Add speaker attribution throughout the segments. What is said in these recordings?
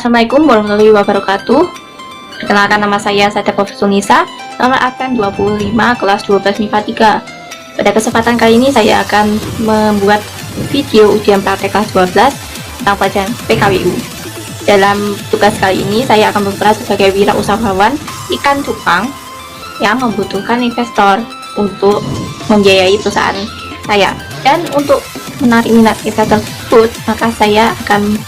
Speaker 1: Assalamualaikum warahmatullahi wabarakatuh. Perkenalkan, nama saya Sada Nisa, nomor absen 25, kelas 12 MIPA 3. Pada kesempatan kali ini saya akan membuat video ujian praktek kelas 12 tentang pelajaran PKWU. Dalam tugas kali ini saya akan berperan sebagai wirausahawan ikan cupang yang membutuhkan investor untuk membiayai perusahaan saya. Dan untuk menarik minat investor tersebut, maka saya akan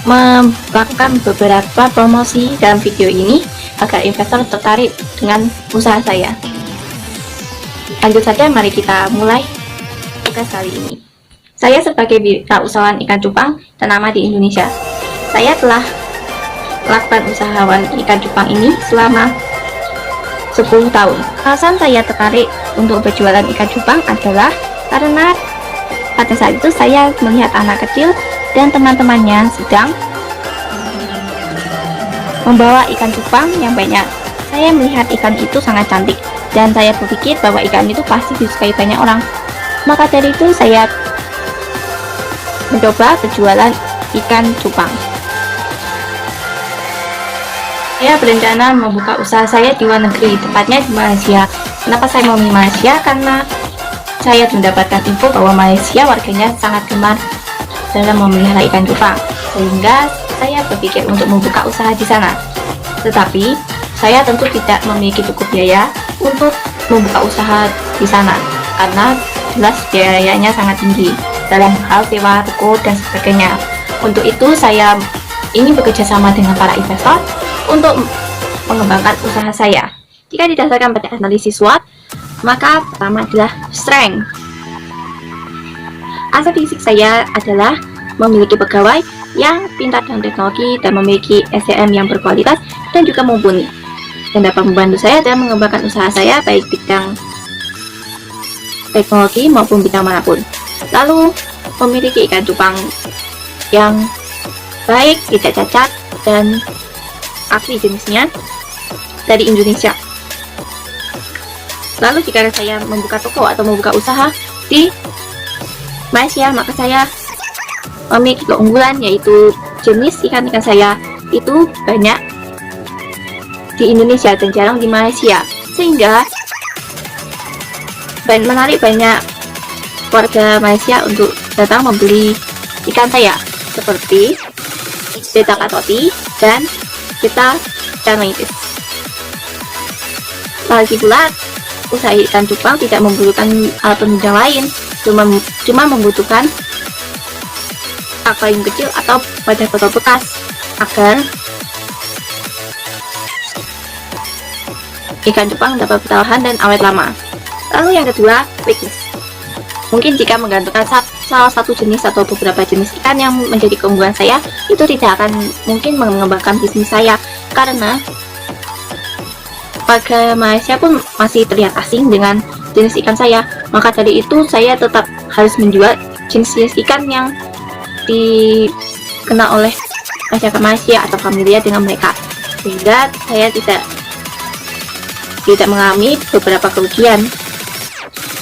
Speaker 1: melakukan beberapa promosi dalam video ini agar investor tertarik dengan usaha saya. Lanjut saja, mari kita mulai tugas kali ini. Saya sebagai wirausahawan ikan cupang ternama di Indonesia. Saya telah melakukan usahawan ikan cupang ini selama 10 tahun. Alasan saya tertarik untuk berjualan ikan cupang adalah karena pada saat itu saya melihat anak kecil dan teman-temannya sedang membawa ikan cupang yang banyak. Saya melihat ikan itu sangat cantik dan saya berpikir bahwa ikan itu pasti disukai banyak orang. Maka dari itu saya mencoba berjualan ikan cupang. Saya berencana membuka usaha saya di luar negeri, tepatnya di Malaysia. Kenapa saya memilih Malaysia? Karena saya mendapatkan info bahwa Malaysia warganya sangat gemar dalam memelihara ikan cupang, sehingga saya berpikir untuk membuka usaha di sana. Tetapi saya tentu tidak memiliki cukup biaya untuk membuka usaha di sana, karena jelas biayanya sangat tinggi dalam hal sewa toko dan sebagainya. Untuk itu saya ingin bekerja sama dengan para investor untuk mengembangkan usaha saya. Jika didasarkan pada analisis SWOT, maka pertama adalah strength. Aset fisik saya adalah memiliki pegawai yang pintar dalam teknologi dan memiliki SDM yang berkualitas dan juga mumpuni, dan dapat membantu saya dalam mengembangkan usaha saya baik bidang teknologi maupun bidang manapun. Lalu memiliki ikan cupang yang baik, tidak cacat, dan asli jenisnya dari Indonesia. Lalu jika saya membuka toko atau membuka usaha di Malaysia, maka saya memiliki keunggulan, yaitu jenis ikan-ikan saya itu banyak di Indonesia dan jarang di Malaysia, sehingga menarik banyak warga Malaysia untuk datang membeli ikan saya, seperti beta katoti dan beta carnitis. Lagi pula, usaha ikan cupang tidak membutuhkan alat penunjang lain, cuma membutuhkan akuarium kecil atau wadah botol bekas agar ikan cupang dapat bertahan dan awet lama. Lalu yang kedua, weakness. Mungkin jika menggantungkan salah satu jenis atau beberapa jenis ikan yang menjadi keunggulan saya, itu tidak akan mungkin mengembangkan bisnis saya, karena warga Malaysia pun masih terlihat asing dengan jenis ikan saya. Maka dari itu saya tetap harus menjual jenis-jenis ikan yang dikenal oleh masyarakat Malaysia atau familiar dengan mereka, sehingga saya tidak mengalami beberapa kerugian.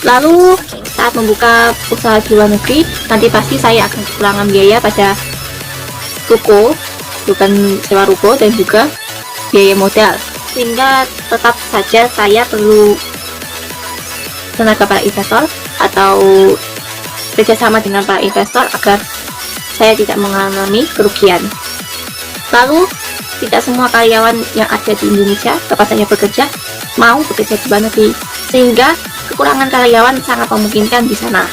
Speaker 1: Lalu saat membuka usaha di luar negeri, nanti pasti saya akan kekurangan biaya pada ruko, bukan sewa ruko, dan juga biaya modal, sehingga tetap saja saya perlu tenaga para investor atau kerjasama dengan para investor agar saya tidak mengalami kerugian. Lalu tidak semua karyawan yang ada di Indonesia tempat saya bekerja mau bekerja di luar negeri, sehingga kekurangan karyawan sangat memungkinkan di sana.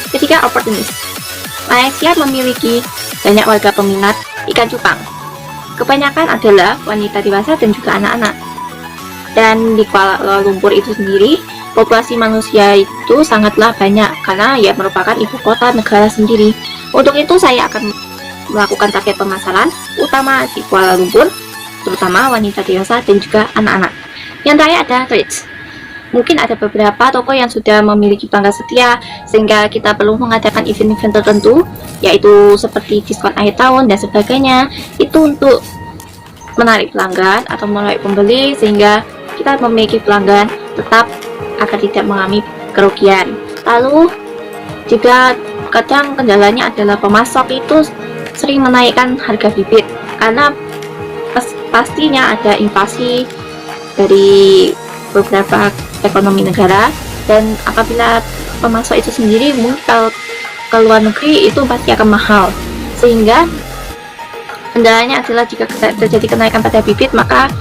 Speaker 1: Ketiga, opportunis. Malaysia memiliki banyak warga peminat ikan cupang. Kebanyakan adalah wanita dewasa dan juga anak-anak. Dan di Kuala Lumpur itu sendiri, populasi manusia itu sangatlah banyak karena ya merupakan ibu kota negara sendiri. Untuk itu saya akan melakukan target pemasaran utama di Kuala Lumpur, terutama wanita dewasa dan juga anak-anak. Yang terakhir ada Twitch. Mungkin ada beberapa toko yang sudah memiliki pelanggan setia, sehingga kita perlu mengadakan event-event tertentu, yaitu seperti diskon akhir tahun dan sebagainya. Itu untuk menarik pelanggan atau menarik pembeli, sehingga kita memiliki pelanggan tetap agar tidak mengalami kerugian. Lalu juga kadang kendalanya adalah pemasok itu sering menaikkan harga bibit, karena pastinya ada inflasi dari beberapa ekonomi negara, dan apabila pemasok itu sendiri mungkin kalau ke luar negeri itu pasti akan mahal, sehingga kendalanya adalah jika terjadi kenaikan pada bibit, maka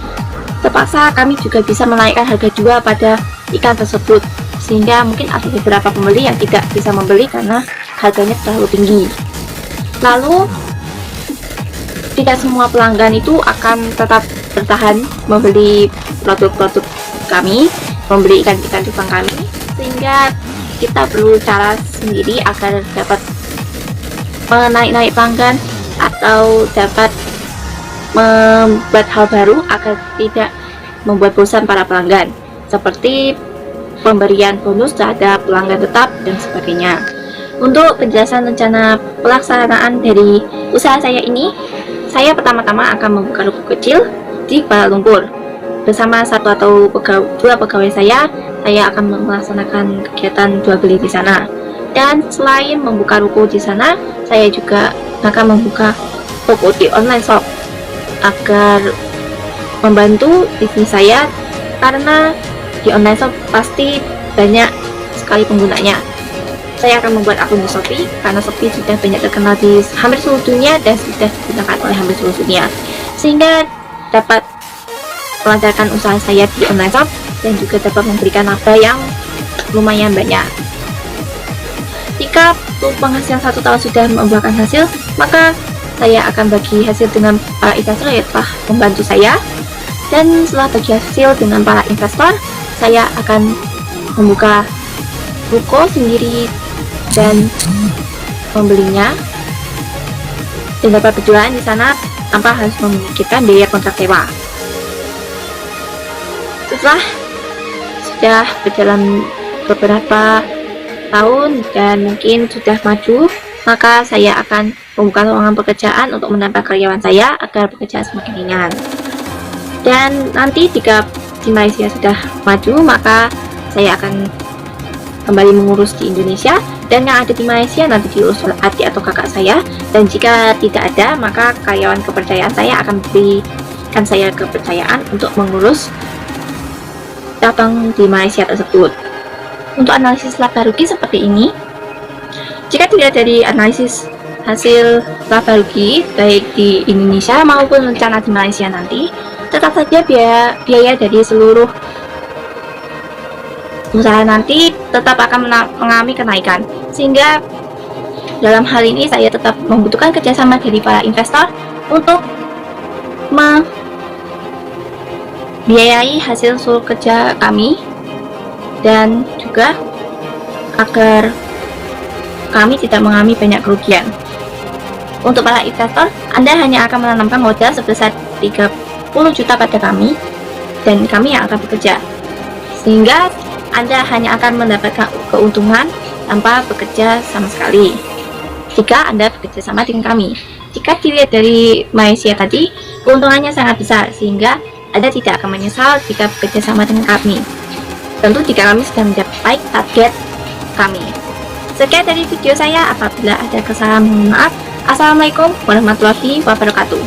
Speaker 1: terpaksa kami juga bisa menaikkan harga jual pada ikan tersebut, sehingga mungkin ada beberapa pembeli yang tidak bisa membeli karena harganya terlalu tinggi. Lalu tidak semua pelanggan itu akan tetap bertahan membeli produk-produk kami, membeli ikan-ikan cupang kami, sehingga kita perlu cara sendiri agar dapat menaik pelanggan atau dapat membuat hal baru agar tidak membuat bosan para pelanggan, seperti pemberian bonus terhadap pelanggan tetap dan sebagainya. Untuk penjelasan rencana pelaksanaan dari usaha saya ini, saya pertama-tama akan membuka ruko kecil di Kuala Lumpur. Bersama satu atau dua pegawai saya akan melaksanakan kegiatan jual beli di sana. Dan selain membuka ruko di sana, saya juga akan membuka toko di online shop agar membantu bisnis saya, karena di online shop pasti banyak sekali penggunanya. Saya akan membuat akun di Shopee, karena Shopee sudah banyak terkenal di hampir seluruh dunia dan sudah digunakan oleh hampir seluruh dunia, sehingga dapat melancarkan usaha saya di online shop dan juga dapat memberikan laba yang lumayan banyak. Jika penghasilan 1 tahun sudah membuahkan hasil, maka saya akan bagi hasil dengan para investor yang telah membantu saya, dan setelah bagi hasil dengan para investor, saya akan membuka ruko sendiri dan membelinya dan dapat berjualan di sana tanpa harus memikirkan biaya kontrak sewa. Setelah sudah berjalan beberapa tahun dan mungkin sudah maju, maka saya akan membuka lowongan pekerjaan untuk menambah karyawan saya agar pekerjaan semakin ringan. Dan nanti jika di Malaysia sudah maju, maka saya akan kembali mengurus di Indonesia, dan yang ada di Malaysia nanti diurus oleh adik atau kakak saya. Dan jika tidak ada, maka karyawan kepercayaan saya akan berikan saya kepercayaan untuk mengurus cabang di Malaysia tersebut. Untuk analisis laba rugi seperti ini, jika dilihat dari analisis hasil laba rugi baik di Indonesia maupun rencana di Malaysia nanti, tetap saja biaya dari seluruh usaha nanti tetap akan mengalami kenaikan, sehingga dalam hal ini saya tetap membutuhkan kerjasama dari para investor untuk membiayai hasil seluruh kerja kami, dan juga agar kami tidak mengalami banyak kerugian. Untuk para investor, Anda hanya akan menanamkan modal sebesar 30 juta pada kami, dan kami yang akan bekerja, sehingga Anda hanya akan mendapatkan keuntungan tanpa bekerja sama sekali jika Anda bekerja sama dengan kami. Jika dilihat dari Malaysia tadi, keuntungannya sangat besar, sehingga Anda tidak akan menyesal jika bekerja sama dengan kami, tentu jika kami sudah mencapai target kami. Sekian dari video saya, apabila ada kesalahan mohon maaf. Assalamualaikum warahmatullahi wabarakatuh.